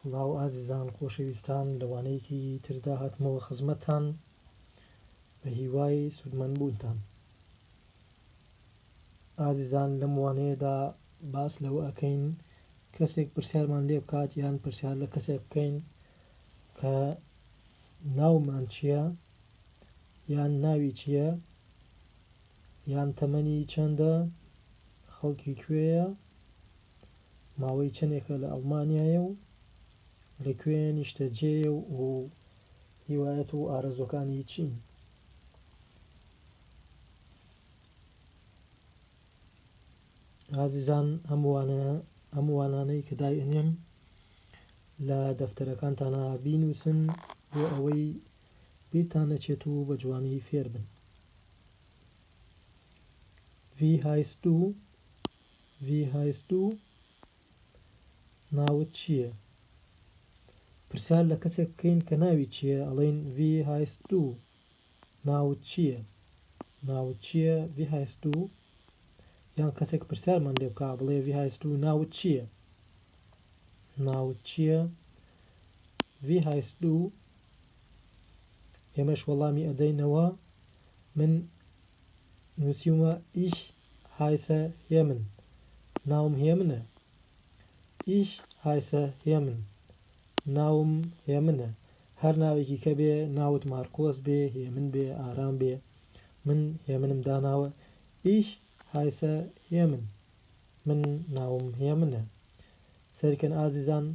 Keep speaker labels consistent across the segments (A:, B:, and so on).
A: سڵاو ئازیزان خۆشەویستان لەوانەیەکی تردا هاتمەوە خزمەتتان بە هیوای سودمەندبوونتان. ئازیزان لەم وانەیەدا باس لەوە ئەکەین کەسێک پرسیارمان لێ بکات یان پرسیار لە کەسێک بکەین کە ناومان چییە یان ناوی چییە یان تەمەنی چەندە، خەڵکی کوێیە، ماوەی چەندێکە لە ئەڵمانیایە و لەکوێ نیشتەجێیە و هیوایەت و ئارەزوەکانی چین. ئازیزان هەموو وانانەی کە دایئێنێم لە دەفتەرەکانتانە بینووسن بۆ ئەوەی بیرتان نەچێت و بە جوانی فێر بن. Wie heißt du ناوت چییە؟ پرسیار لە کەسێک بکەین کە ناوی چییە ئەڵێن Wie heißt du ناوت چییە؟ ناوت چییە؟ Wie heißt du یان کەسێک پرسیارمان لێ بکا بڵێ Wie heißt du ناوت چییە؟ ناوت چییە؟ Wie heißt du ئێمەش وەڵامی ئەدەینەوە من نووسیومە Ich heiße Hemen ناوم هێمنە. Ich heiße Hemen ناوم هێمنە. هەر ناوێکی کە بێ ناوت مارکۆس بێ، هێمن بێ، ئارام بێ، من هێمنم داناوە Ich heiße Hemen من ناوم هێمنە. سەرکەن ئازیزان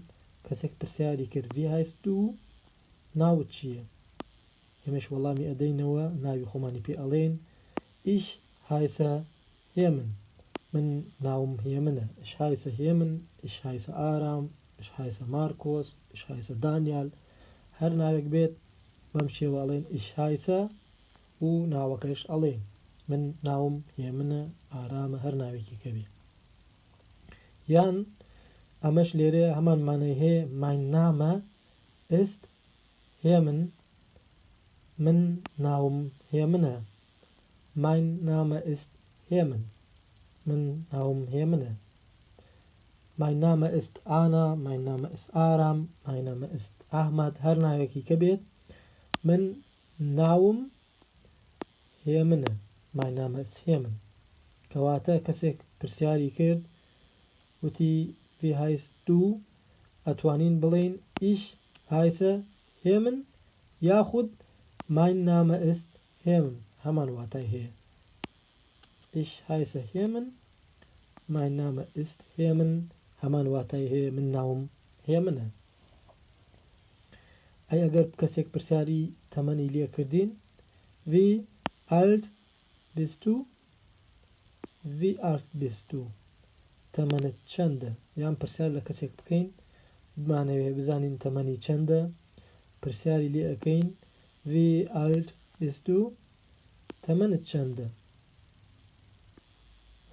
A: کەسێک پرسیاری کرد Wie heißt du ناوت چییە؟ ئێمەش وەڵامی ئەدەینەوە ناوی خۆمانی پێ ئەڵێن Ich heiße Hemen من ناوم هێمنە. Ich heiße Hemen Ich heiße ئارام Ich heiße Markus Ich heiße Daniel هەر ناوێک بێت بەم شێوە ئەڵێن Ich heiße و ناوەکەش ئەڵێن من ناوم هێمنە، ئارامە، هەر ناوێکی کە بێ. یان ئەمەش لێرە هەمان مانای هەیە Mein Name ist Hemen من ناوم هێمنە. Mein Name ist Hemen من ناوم هێمنە. Mein Name ist Anna Mein Name ist Aram Mein Name ist Ahmad هەر ناوێکی کە بێت من ناوم هێمنە. Mein Name ist Hemen کەواتە کەسێک پرسیاری کرد وتی Wie heißt du ئەتوانین بڵێن Ich heiße Hemen یاخود Mein Name ist Hemen هەمان واتای هەیە. Ich heiße Hemen Mein Name ist Hemen هەمان واتای هەیە من ناوم هێمنە. ئەی ئەگەر کەسێک پرسیاری تەمەنی لێ کردین Wie alt bist du Wie alt bist du تەمەنت چەندە؟ یان پرسیار لە کەسێک بکەین بمانەوێ بزانین تەمەنی چەندە، پرسیاری لێ ئەەکەین Wie alt bist du تەمەنت چەندە؟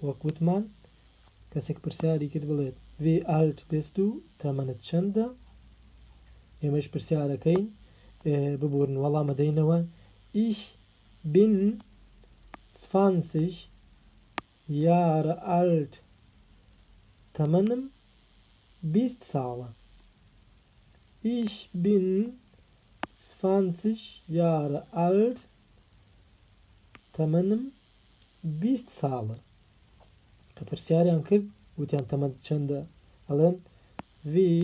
A: وەک وتمان کەسێک پرسیاری کرد بڵێت Wie alt bist du تەمەنت چەندە؟ ئێمەش پرسیارەکەین ببورن وەڵام ئەدەینەوە Ich bin 20 Jahre alt تەمەنم 20 ساڵە. Ich bin 20 Jahre alt تەمەنم 20 ساڵە. کە پرسیاریان کرد وتیان تەمەنت چەندە ئەڵێن Wie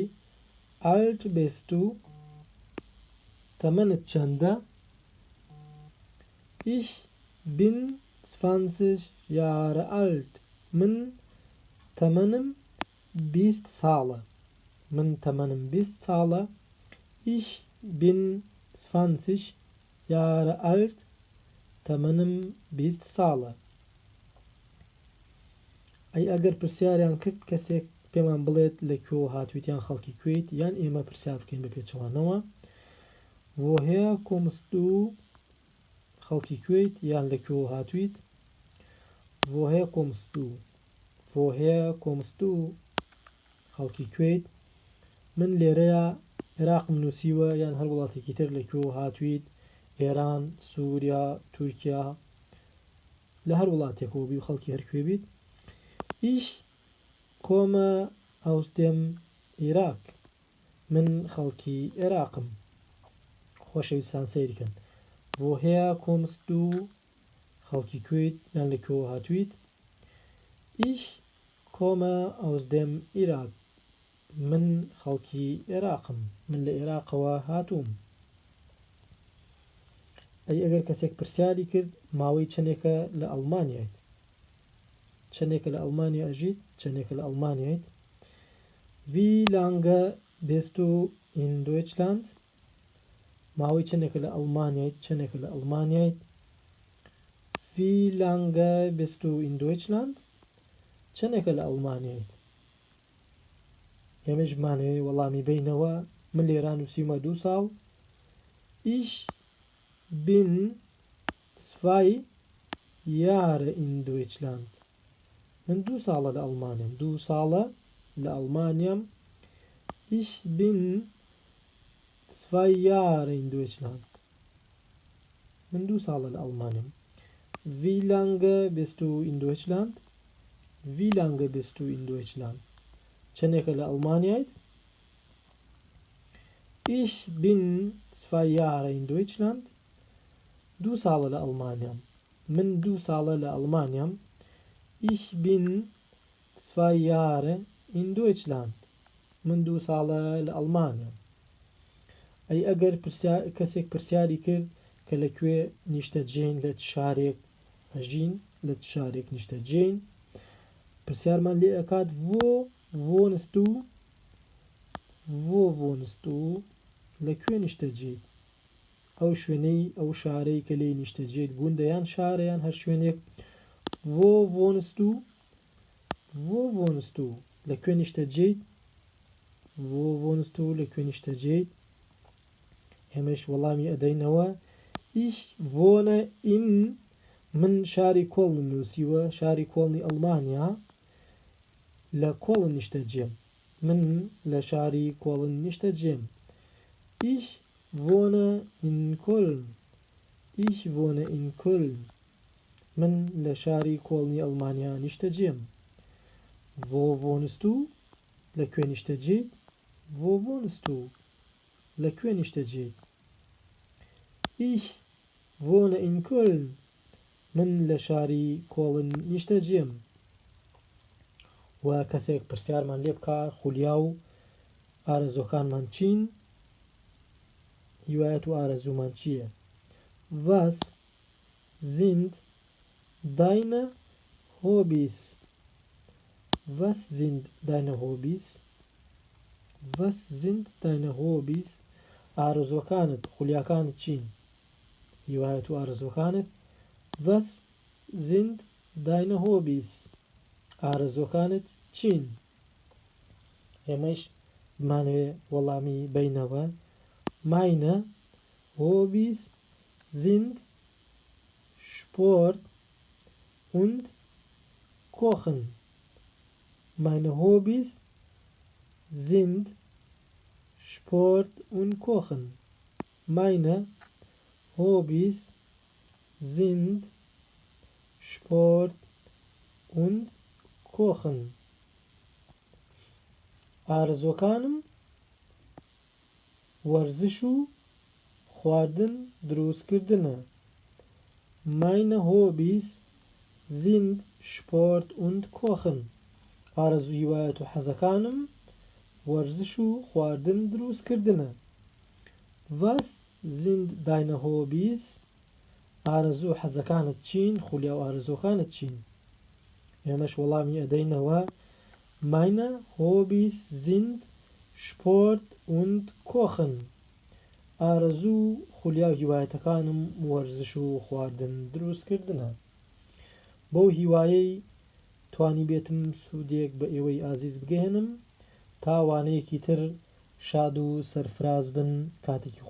A: alt bist du تەمەنت چەندە؟ Ich bin 20 Jahre alt من تەمەنم 20 ساڵە. من تەمەنم 20 ساڵە. Ich bin 20 Jahre alt تەمەنم 20 ساڵە. ئەی ئەگەر پرسیاریان کرد کەسێک پێمان بڵێت لە کوێ هاتوویتیان خەڵکی کوێیت یان ئێمە پرسیار بکەین بە پێچەوانەوە Woher kommst du خەڵکی کوێیت یان لە کوێ هاتوویت Woher kommst du Woher kommst du خەڵکی کوێیت من لێرەیە عێراقم نووسیوە یان هەر وڵاتێکی تر لە کوێ هاتوویت ئێران، سووریا، تورکیا لە هەر وڵاتێکەوە بی و خەڵکی هەر کوێ بیت Ich komme aus dem Irak من خەڵکی عێراقم. خۆشەویستان سەیرکەن بۆ هەیە کۆمست و خەڵکی کوێیت یان لە کوێوە هاتوویت. Ich komme aus dem Irak. من خەڵکی عێراقم، من لە عێراقەوە هاتووم. ئەگەر کەسێک پرسیاری کرد ماوەی چەندێکە لە ئەڵمانیایت، چەندێکە لە ئەڵمانیا ئەژیت، چەندێکە لە ئەڵمانیایت. Wie lange bist du in Deutschland? ماوەی چەندێکە لە ئەڵمانیایت، چەندێکە لە ئەڵمانیایت. Wie lange bist du in Deutschland? چەندێکە لە ئەڵمانیایت. ئێمەش بمانەوەی وەڵامی بینەوە. من لێران نووسیمە 2 ساڵ. Ich bin 2 Jahre in Deutschland. من 2 ساڵە لە ئەڵمانیام، 2 ساڵە لە ئەڵمانیام. Ich bin 2 Jahre in Deutschland. من 2 ساڵە لە ئەڵمانیام. Wie lange bist du in Deutschland? Wie lange bist du in Deutschland? چەندێکە لە ئەڵمانیایت. Ich bin 2 Jahre in Deutschland. 2 ساڵە لە ئەڵمانیام. من 2 ساڵە لە ئەڵمانیام. Ich bin 2 Jahre in Deutschland. من 2 ساڵە لە ئەڵمانیام. ئەگەر کەسێک پرسیاری کرد کە لەکوێ نیشتەجێین، لە شارێک ئەژین، لە شارێک نیشتەجێین، پرسیارمان لێ ئەکات wo wohnst du؟ wo wohnst du؟ لەکوێ نیشتەجێیت. ئەو شوێنەی ئەو شارەی کە لێی نیشتەجێیت گوندە یان شارە یان هەر شوێنێک. wo wohnst du؟ wo wohnst du؟ لەکوێ نیشتەجێیت. wo wohnst du؟ لەکوێ نیشتەجێیت. ئێمەش وەڵامی ئەدەینەوە. Ich wohne in، من شاری کۆڵن نووسیوە، شاری کۆڵنی ئەڵمانیا، لە کۆڵن نیشتەجێم. من لە شاری کۆڵن نیشتەجێم. Ich wohne in Köln. Ich wohne in Köln. من لە شاری کۆڵنی ئەڵمانیا نیشتەجێم. wo wohnst du؟ لەکوێ نیشتەجێیت. wo wohnst du؟ لەکوێ نیشتەجێیت. Ich wohne in Köln. من لە شاری کۆڵن نیشتەجێم. و کەسێک پرسیارمان لێ بکە خولیا و ئارەزۆکانمان چین، هیوایەت و ئارەزومان چییە؟ Was sind deine Hobbys? Was sind deine Hobbys? Was sind deine Hobbys؟ ئارەزۆکانت، خولیاکانت چین؟ هیوایەت و ئارەزۆکانت. Was sind deine Hobbys؟ ئارەزۆکانت چین؟ ئێمەش بمانەوێ وەڵامی بینەوە. Meine Hobbys sind Sport und Kochen. Meine Hobbys sind Sport und Kochen. Meine Hobbys sind Sport und Kochen. ئارەزۆکانم وەرزش و خواردن دروستکردنە. Meine Hobbys sind Sport und Kochen. ئارەزو هیوایەت و حەزەکانم وەرزش و خواردن دروستکردنە. Was sind deine Hobbys؟ ئارەزو و حەزەکانت چین؟ خولیا و ئارەزۆکانت چین؟ ئێمەش وەڵامی ئەدەینەوە. Meine Hobbys sind Sport und Kochen. ئارەزوو خولیا و هیوایەتەکانم وەرزش و خواردن دروستکردنە. بەو هیوایەی توانی بێتم سوودێک بە ئێوەی ئازیز بگەێنم. تا وانەیەکی تر شاد و سەرفراز بن. کاتێکی